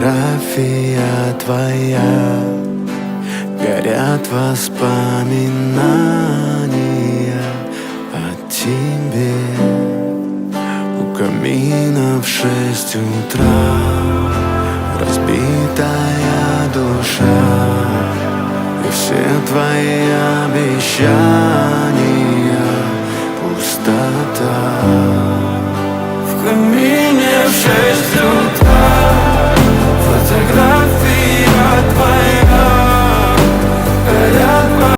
фотография твоя, горят воспоминания о тебе. У камина в 6 утра разбитая душа, и все твои обещания пустота. В камине в 6